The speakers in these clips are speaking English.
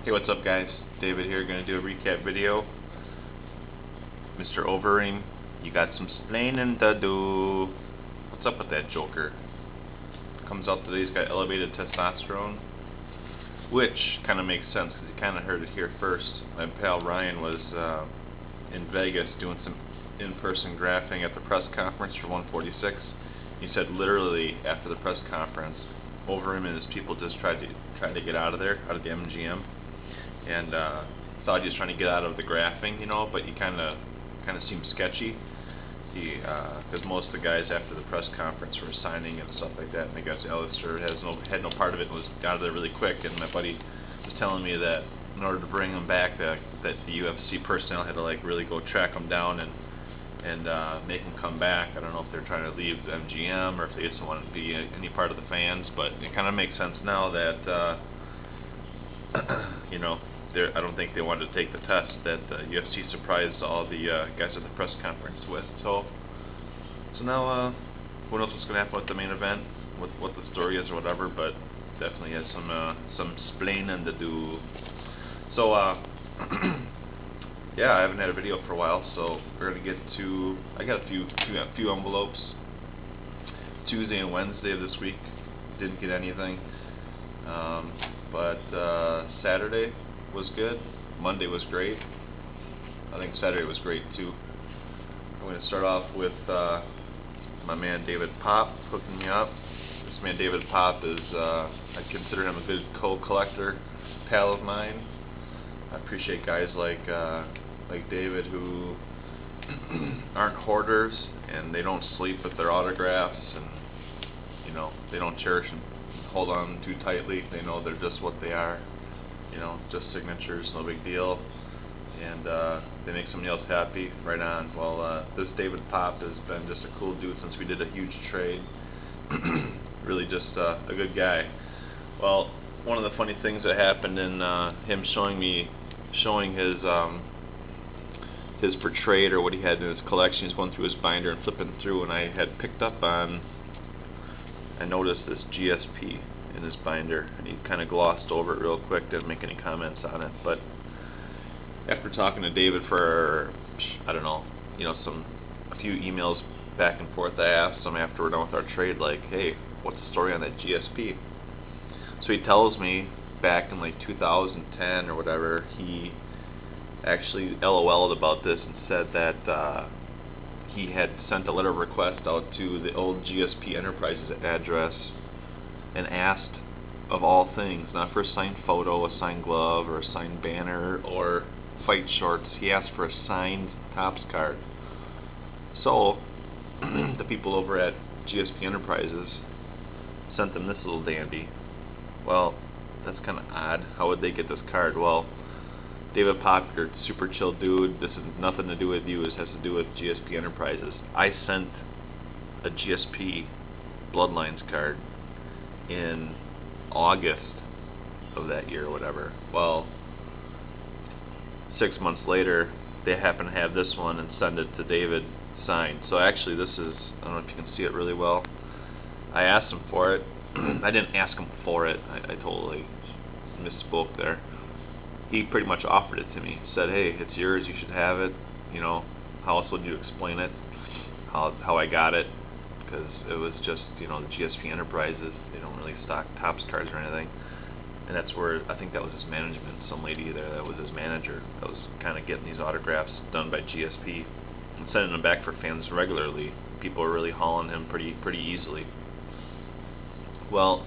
Hey, what's up guys? David here, going to do a recap video. Mr. Overeem, you got some splaining to do. What's up with that joker? Comes out today, he's got elevated testosterone, which kind of makes sense because you kind of heard it here first. My pal Ryan was in Vegas doing some in-person graphing at the press conference for 146. He said literally after the press conference, Overeem and his people just tried to get out of there, out of the MGM. And thought he was trying to get out of the graphing, you know, but he kind of seemed sketchy. Because most of the guys after the press conference were signing and stuff like that, and the guys Alistair had no part of it and was got out of there really quick. And my buddy was telling me that in order to bring him back, that the UFC personnel had to like really go track him down and make him come back. I don't know if they're trying to leave the MGM or if they just don't want to be any part of the fans, but it kind of makes sense now that you know. I don't think they wanted to take the test that the UFC surprised all the guys at the press conference with. So now, who knows what's going to happen with the main event, what the story is or whatever, but definitely has some splaining to do. So, yeah, I haven't had a video for a while, so we're going to get to, I got a few envelopes. Tuesday and Wednesday of this week, didn't get anything, but Saturday was good. Monday was great. I think Saturday was great too. I'm going to start off with my man David Pop hooking me up. This man David Pop is, I consider him a good co-collector, pal of mine. I appreciate guys like David who aren't hoarders and they don't sleep with their autographs, and you know, they don't cherish and hold on too tightly. They know they're just what they are. You know, just signatures, no big deal, and they make somebody else happy, right on. Well, this David Pop has been just a cool dude since we did a huge trade. Really just a good guy. Well, one of the funny things that happened in him showing his portrayed, or what he had in his collection, he's going through his binder and flipping through, and I had picked up on, I noticed this GSP in his binder, and he kind of glossed over it real quick, didn't make any comments on it. But after talking to David for, I don't know, you know, a few emails back and forth, I asked him after we're done with our trade, like, hey, what's the story on that GSP? So he tells me back in like 2010 or whatever, he actually LOL'd about this and said that he had sent a letter of request out to the old GSP Enterprises address and asked, of all things, not for a signed photo, a signed glove, or a signed banner, or fight shorts, he asked for a signed Topps card. So, the people over at GSP Enterprises sent them this little dandy. Well, that's kind of odd. How would they get this card? Well, David Pop, you're a super chill dude. This has nothing to do with you. This has to do with GSP Enterprises. I sent a GSP Bloodlines card in August of that year or whatever. Well, 6 months later, they happen to have this one and send it to David signed. So actually this is, I don't know if you can see it really well. I asked him for it. I didn't ask him for it. I totally misspoke there. He pretty much offered it to me. Said, hey, it's yours, you should have it. You know, how else would you explain it? How I got it? Because it was just, you know, the GSP Enterprises, they don't really stock Topps cards or anything. And that's where, I think that was his management, some lady there that was his manager, that was kind of getting these autographs done by GSP and sending them back for fans regularly. People were really hauling him pretty easily. Well,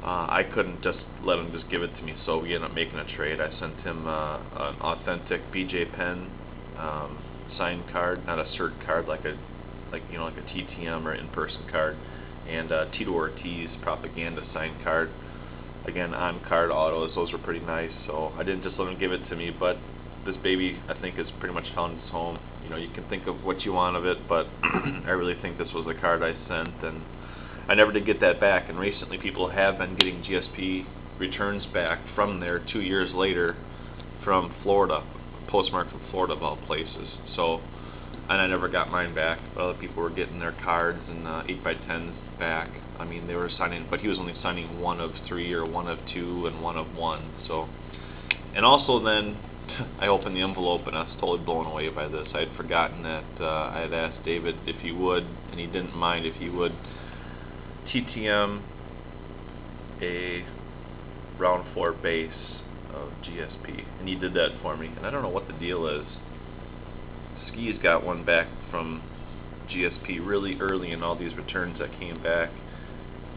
I couldn't just let him just give it to me, so we ended up making a trade. I sent him an authentic BJ Penn signed card, not a cert card like a TTM or in-person card, and Tito Ortiz propaganda signed card. Again, on card autos, those were pretty nice. So I didn't just let him give it to me, but this baby, I think, has pretty much found its home. You know, you can think of what you want of it, but I really think this was the card I sent, and I never did get that back. And recently, people have been getting GSP returns back from there 2 years later from Florida, postmarked from Florida of all places. So. And I never got mine back. Other people were getting their cards and 8x10s back. I mean, they were signing, but he was only signing 1 of 3 or 1 of 2 and 1 of 1. So And also then, I opened the envelope and I was totally blown away by this. I had forgotten that I had asked David if he would, and he didn't mind if he would TTM a round 4 base of GSP, and he did that for me. And I don't know what the deal is. Ski's got one back from GSP really early in all these returns that came back,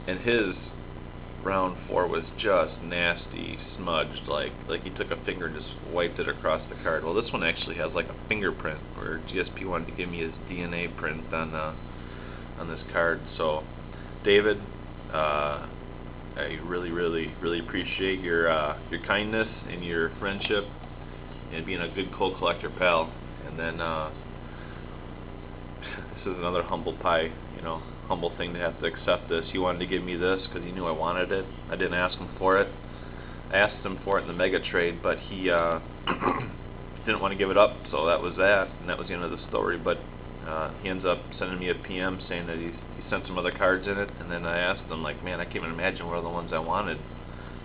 and his round 4 was just nasty, smudged, like he took a finger and just wiped it across the card. Well, this one actually has like a fingerprint, where GSP wanted to give me his DNA print on this card. So, David, I really appreciate your kindness and your friendship and being a good cold collector pal. And then this is another humble pie, humble thing to have to accept this. He wanted to give me this because he knew I wanted it. I didn't ask him for it. I asked him for it in the mega trade, but he didn't want to give it up, so that was that, and that was the end of the story. But he ends up sending me a PM saying that he sent some other cards in it, and then I asked him, like, man, I can't even imagine what are the ones I wanted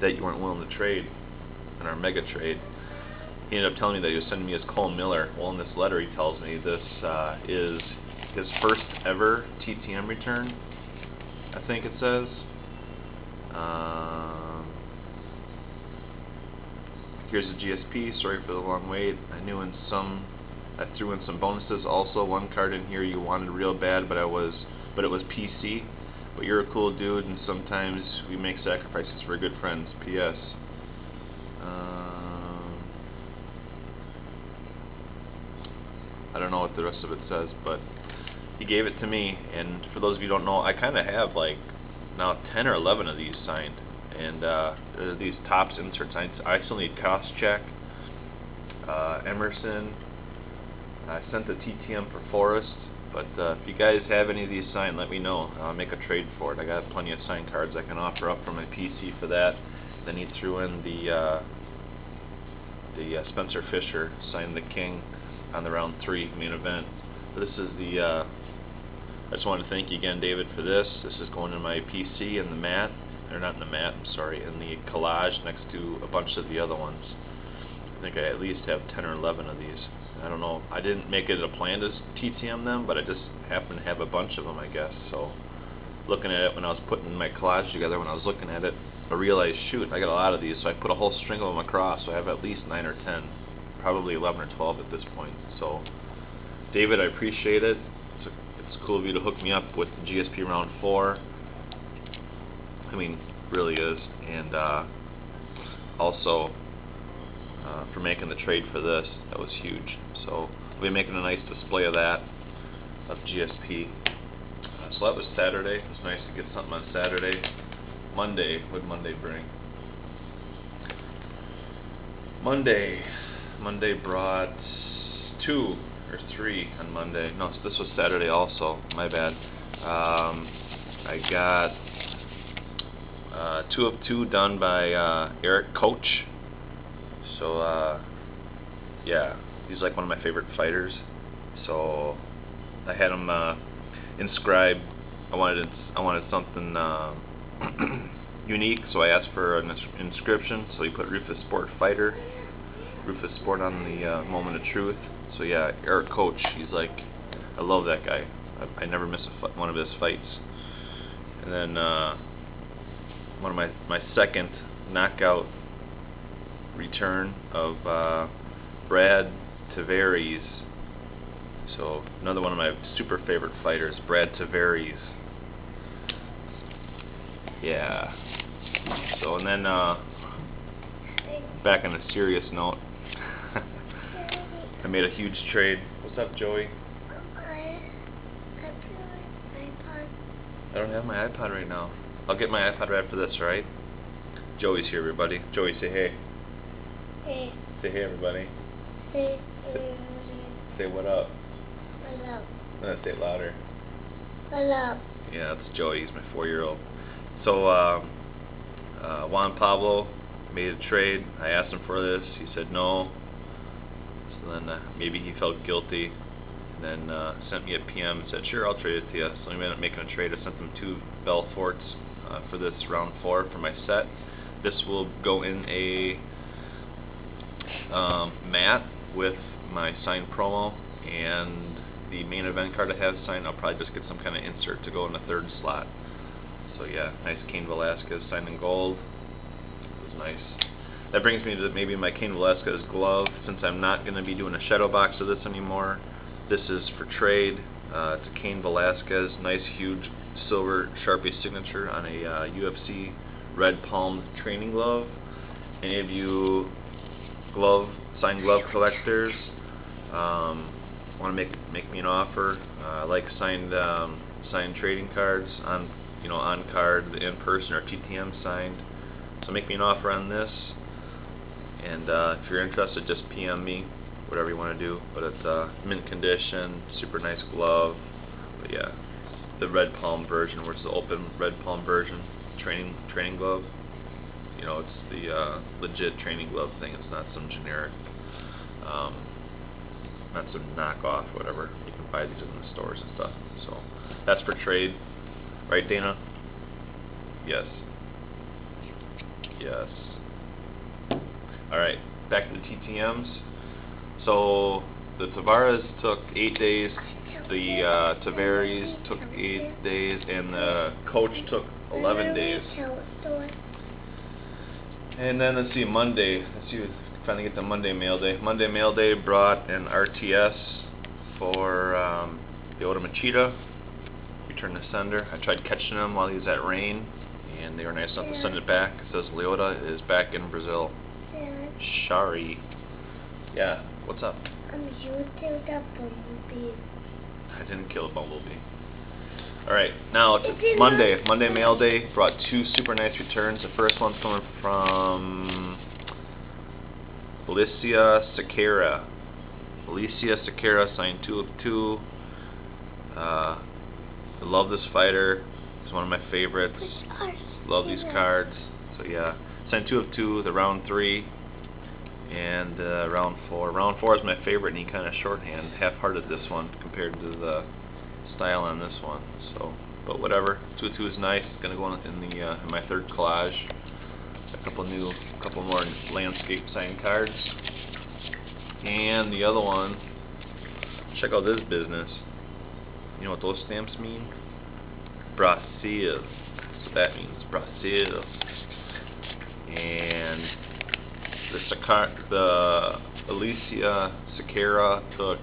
that you weren't willing to trade in our mega trade. He ended up telling me that he was sending me his Cole Miller. Well, in this letter he tells me this is his first ever TTM return, I think it says. Here's the GSP. Sorry for the long wait. I threw in some bonuses. Also, one card in here you wanted real bad, but it was PC. But you're a cool dude, and sometimes we make sacrifices for good friends. P.S. I don't know what the rest of it says, but he gave it to me. And for those of you who don't know, I kind of have like now 10 or 11 of these signed. And these tops inserts, I still need Koch, Emerson. I sent the TTM for Forrest, but if you guys have any of these signed, let me know. I'll make a trade for it. I got plenty of signed cards I can offer up for my PC for that. Then he threw in the Spencer Fisher, signed the King on the round 3 main event. So this is the. I just want to thank you again, David, for this. This is going in my PC in the mat. Or not in the mat, I'm sorry, in the collage next to a bunch of the other ones. I think I at least have 10 or 11 of these. I don't know, I didn't make it a plan to TTM them, but I just happen to have a bunch of them, I guess. So, looking at it when I was putting my collage together, when I was looking at it, I realized, shoot, I got a lot of these, so I put a whole string of them across, so I have at least 9 or 10, probably 11 or 12 at this point. So, David, I appreciate it. It's cool of you to hook me up with the GSP round 4. I mean, really is. And also for making the trade for this, that was huge. So we'll be making a nice display of that, of GSP. So that was Saturday. It was nice to get something on Saturday. Monday, what did Monday bring? Monday brought 2 or 3 on Monday. No, this was Saturday also. My bad. I got 2 of 2 done by Koch. So yeah, he's like one of my favorite fighters. So I had him inscribed. I wanted something unique, so I asked for an inscription. So he put Rufus Sport Fighter, Rufus Sport on the Moment of Truth. So yeah, Koch. He's like, I love that guy. I never miss one of his fights. And then one of my second knockout return of Brad Tavares. So another one of my super favorite fighters, Brad Tavares. Yeah. So, and then back on a serious note, I made a huge trade. What's up, Joey? I don't have my iPod right now. I'll get my iPod right after this, right? Joey's here, everybody. Joey, say hey. Hey. Say hey, everybody. Hey. Say what up. What up? I'm gonna say it louder. What up? Yeah, that's Joey. He's my 4-year-old. So, Juanpablo made a trade. I asked him for this. He said no. So then maybe he felt guilty. And then sent me a PM and said, sure, I'll trade it to you. So we ended up making a trade. I sent them 2 Belforts for this round 4 for my set. This will go in a mat with my signed promo and the main event card I have signed. I'll probably just get some kind of insert to go in the third slot. So yeah, nice Cain Velasquez signed in gold. It was nice. That brings me to maybe my Cain Velasquez glove. Since I'm not going to be doing a shadow box of this anymore, this is for trade. It's a Cain Velasquez, nice huge silver Sharpie signature on a UFC red palmed training glove. Any of you signed glove collectors want to make me an offer? I like signed trading cards on card, in person or TTM signed. So make me an offer on this. And if you're interested, just PM me, whatever you want to do. But it's mint condition, super nice glove. But yeah, the red palm version, where it's the open red palm version, training glove. You know, it's the legit training glove thing. It's not some generic, not some knockoff, whatever. You can buy these in the stores and stuff. So that's for trade, right, Dana? Yes. Yes. Alright, back to the TTMs. So the Tavares took 8 days, the Tavares took 8 days, and the Koch took 11 days. And then let's see, Monday. Let's see if I can finally get the Monday mail day. Monday mail day brought an RTS for the Oda Machida. Return to sender. I tried catching him while he was at rain, and they were nice enough to send it back. It says Leota is back in Brazil. Sorry. Yeah, what's up? You killed a bumblebee. I didn't kill a bumblebee. Alright, now it's Monday. Monday mail day brought 2 super nice returns. The first one's coming from Sakara. Sakara signed 2 of 2. I love this fighter. He's one of my favorites. Love these cards. So yeah, signed 2 of 2. The round 3 and round 4. Round 4 is my favorite, and he kind of shorthand, half-hearted this one compared to the style on this one. So, but whatever. 2 of 2 is nice. It's gonna go in the in my third collage. A couple more landscape signed cards. And the other one, check out this business. You know what those stamps mean? Brazil. That's what that means. Brazil. And the Alicia Sakara took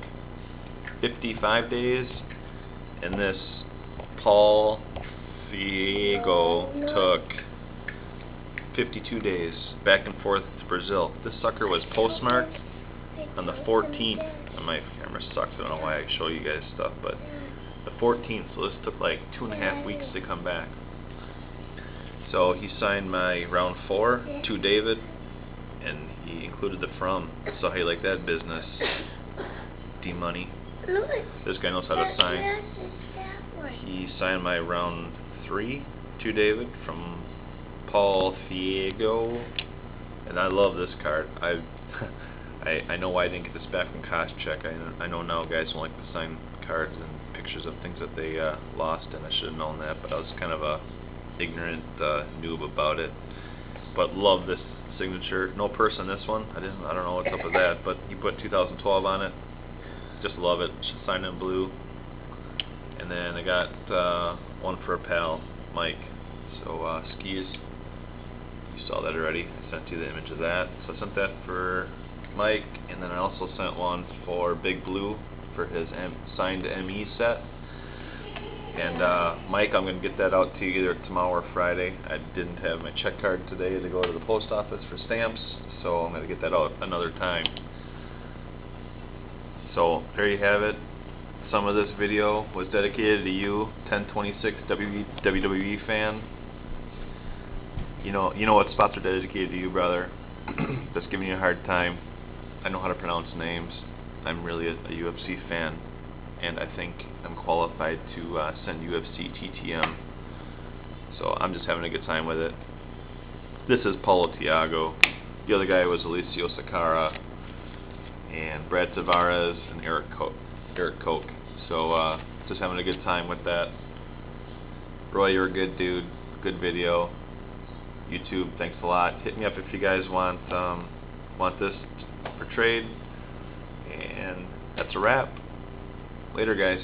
55 days, and this Paul Thiago took 52 days, back and forth to Brazil. This sucker was postmarked on the 14th. My camera sucks, I don't know why I show you guys stuff, but the 14th, so this took like 2.5 weeks to come back. So he signed my round 4 to David, and he included the from. So how you like that business? D-Money. This guy knows how to sign. He signed my round 3 to David from Paul Thiago, and I love this card. I know why I didn't get this back from Koch. I know now guys don't like to sign cards and pictures of things that they lost, and I should have known that, but I was kind of a ignorant noob about it. But love this signature. No purse on this one. I don't know what's up with that, but he put 2012 on it. Just love it. Signed in blue. And then I got one for a pal, Mike. So skis. You saw that already. I sent you the image of that. So I sent that for Mike, and then I also sent one for Big Blue for his signed ME set. And Mike, I'm going to get that out to you either tomorrow or Friday. I didn't have my check card today to go to the post office for stamps, so I'm going to get that out another time. So there you have it. Some of this video was dedicated to you, 1026 WWE fan. You know what spots are dedicated to you, brother. Just giving you a hard time. I know how to pronounce names. I'm really a UFC fan, and I think I'm qualified to send UFC TTM. So I'm just having a good time with it. This is Paulo Thiago. The other guy was Alicio Sakara, and Brad Tavares, and Eric Koch. So just having a good time with that. Roy, you're a good dude. Good video. YouTube, thanks a lot. Hit me up if you guys want this for trade. And that's a wrap. Later, guys.